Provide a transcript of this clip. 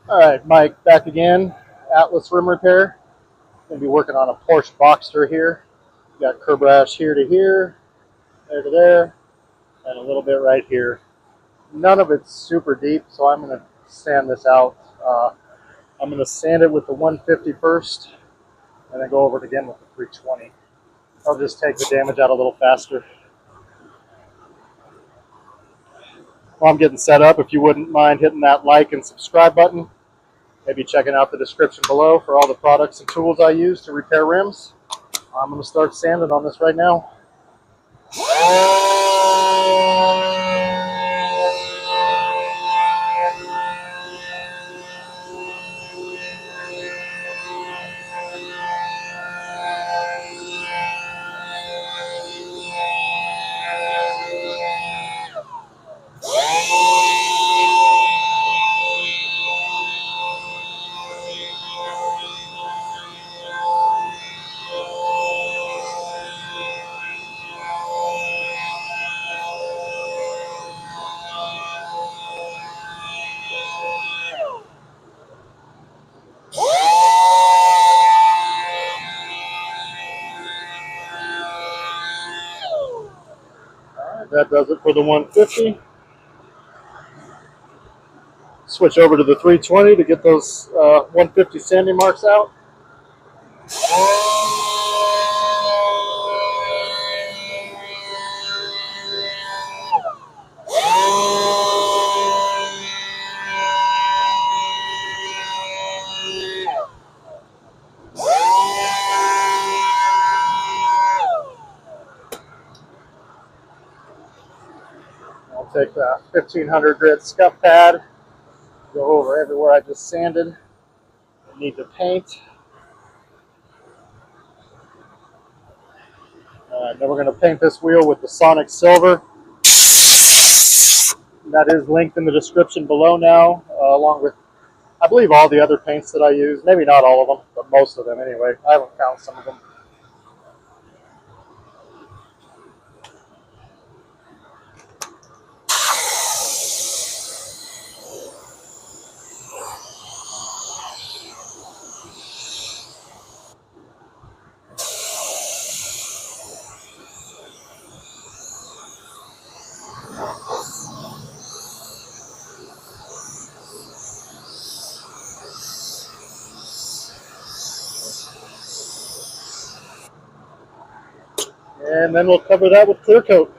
All right, Mike, back again. Atlas Rim Repair. Going to be working on a Porsche Boxster here. Got curb rash here to here, there to there, and a little bit right here. None of it's super deep, so I'm going to sand this out. I'm going to sand it with the 150 first, and then go over it again with the 320. I'll just take the damage out a little faster. While I'm getting set up, if you wouldn't mind hitting that like and subscribe button, maybe checking out the description below for all the products and tools I use to repair rims. I'm going to start sanding on this right now. That does it for the 150. Switch over to the 320 to get those 150 sanding marks out. I'll take the 1500 grit scuff pad, go over everywhere I just sanded. I need to paint. Then we're going to paint this wheel with the Sonic Silver. That is linked in the description below now, along with, I believe, all the other paints that I use. Maybe not all of them, but most of them anyway. I haven't counted some of them. And then we'll cover that with clear coat.